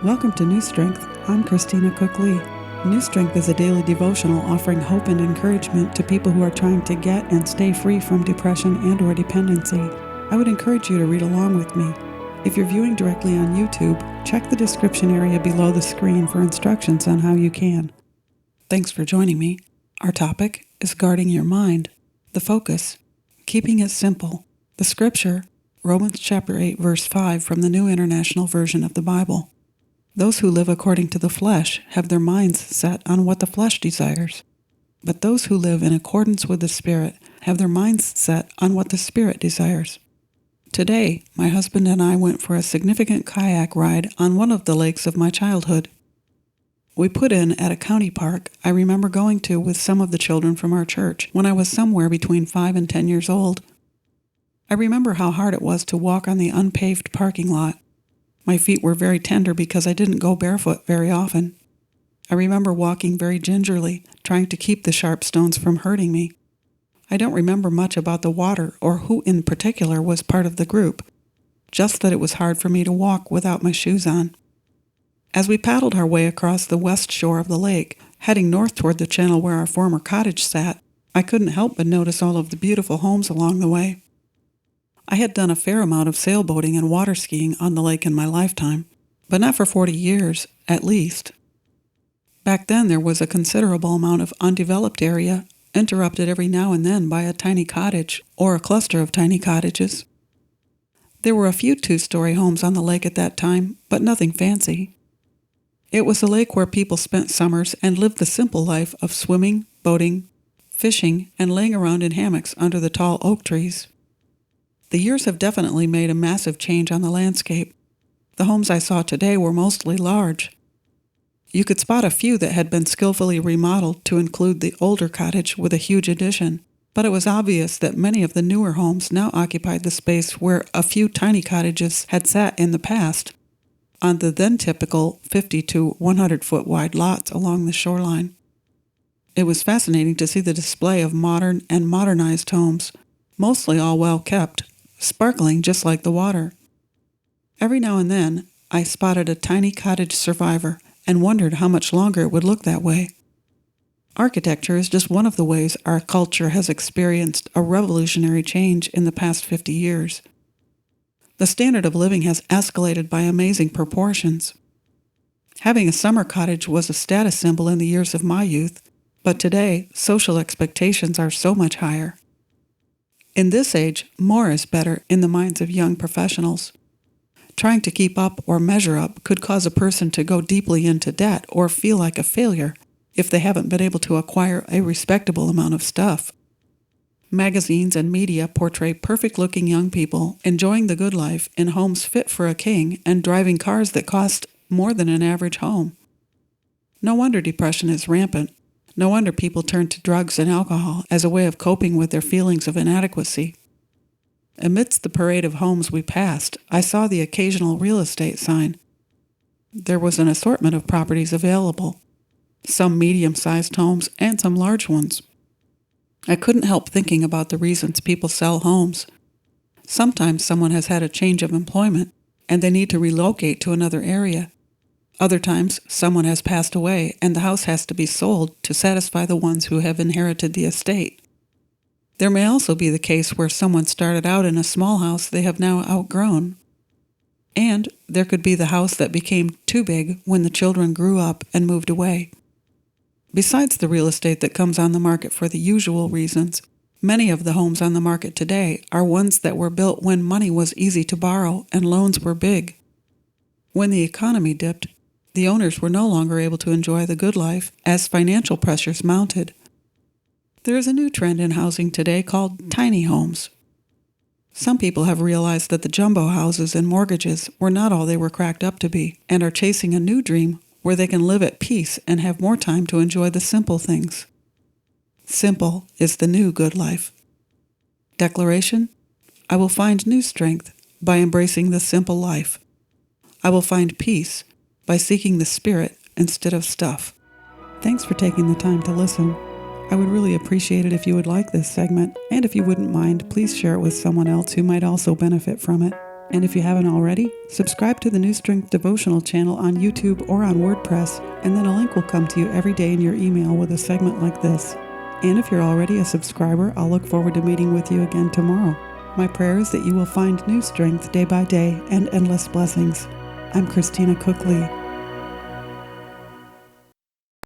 Welcome to New Strength. I'm Christina Cook-Lee. New Strength is a daily devotional offering hope and encouragement to people who are trying to get and stay free from depression and/or dependency. I would encourage you to read along with me. If you're viewing directly on YouTube, check the description area below the screen for instructions on how you can. Thanks for joining me. Our topic is guarding your mind. The focus, keeping it simple. The scripture, Romans chapter 8, verse 5 from the New International Version of the Bible. Those who live according to the flesh have their minds set on what the flesh desires. But those who live in accordance with the Spirit have their minds set on what the Spirit desires. Today, my husband and I went for a significant kayak ride on one of the lakes of my childhood. We put in at a county park I remember going to with some of the children from our church when I was somewhere between 5 and 10 years old. I remember how hard it was to walk on the unpaved parking lot. My feet were very tender because I didn't go barefoot very often. I remember walking very gingerly, trying to keep the sharp stones from hurting me. I don't remember much about the water or who in particular was part of the group, just that it was hard for me to walk without my shoes on. As we paddled our way across the west shore of the lake, heading north toward the channel where our former cottage sat, I couldn't help but notice all of the beautiful homes along the way. I had done a fair amount of sailboating and water skiing on the lake in my lifetime, but not for 40 years, at least. Back then there was a considerable amount of undeveloped area, interrupted every now and then by a tiny cottage or a cluster of tiny cottages. There were a few two-story homes on the lake at that time, but nothing fancy. It was a lake where people spent summers and lived the simple life of swimming, boating, fishing, and laying around in hammocks under the tall oak trees. The years have definitely made a massive change on the landscape. The homes I saw today were mostly large. You could spot a few that had been skillfully remodeled to include the older cottage with a huge addition, but it was obvious that many of the newer homes now occupied the space where a few tiny cottages had sat in the past, on the then typical 50 to 100-foot wide lots along the shoreline. It was fascinating to see the display of modern and modernized homes, mostly all well kept, sparkling just like the water. Every now and then, I spotted a tiny cottage survivor and wondered how much longer it would look that way. Architecture is just one of the ways our culture has experienced a revolutionary change in the past 50 years. The standard of living has escalated by amazing proportions. Having a summer cottage was a status symbol in the years of my youth, but today, social expectations are so much higher. In this age, more is better in the minds of young professionals. Trying to keep up or measure up could cause a person to go deeply into debt or feel like a failure if they haven't been able to acquire a respectable amount of stuff. Magazines and media portray perfect-looking young people enjoying the good life in homes fit for a king and driving cars that cost more than an average home. No wonder depression is rampant. No wonder people turn to drugs and alcohol as a way of coping with their feelings of inadequacy. Amidst the parade of homes we passed, I saw the occasional real estate sign. There was an assortment of properties available, some medium-sized homes and some large ones. I couldn't help thinking about the reasons people sell homes. Sometimes someone has had a change of employment, and they need to relocate to another area. Other times, someone has passed away and the house has to be sold to satisfy the ones who have inherited the estate. There may also be the case where someone started out in a small house they have now outgrown. And there could be the house that became too big when the children grew up and moved away. Besides the real estate that comes on the market for the usual reasons, many of the homes on the market today are ones that were built when money was easy to borrow and loans were big. When the economy dipped, the owners were no longer able to enjoy the good life as financial pressures mounted. There is a new trend in housing today called tiny homes. Some people have realized that the jumbo houses and mortgages were not all they were cracked up to be, and are chasing a new dream where they can live at peace and have more time to enjoy the simple things. Simple is the new good life. Declaration: I will find new strength by embracing the simple life. I will find peace by seeking the Spirit instead of stuff. Thanks for taking the time to listen. I would really appreciate it if you would like this segment, and if you wouldn't mind, please share it with someone else who might also benefit from it. And if you haven't already, subscribe to the New Strength Devotional channel on YouTube or on WordPress, and then a link will come to you every day in your email with a segment like this. And if you're already a subscriber, I'll look forward to meeting with you again tomorrow. My prayer is that you will find new strength day by day and endless blessings. I'm Christina Cook Lee.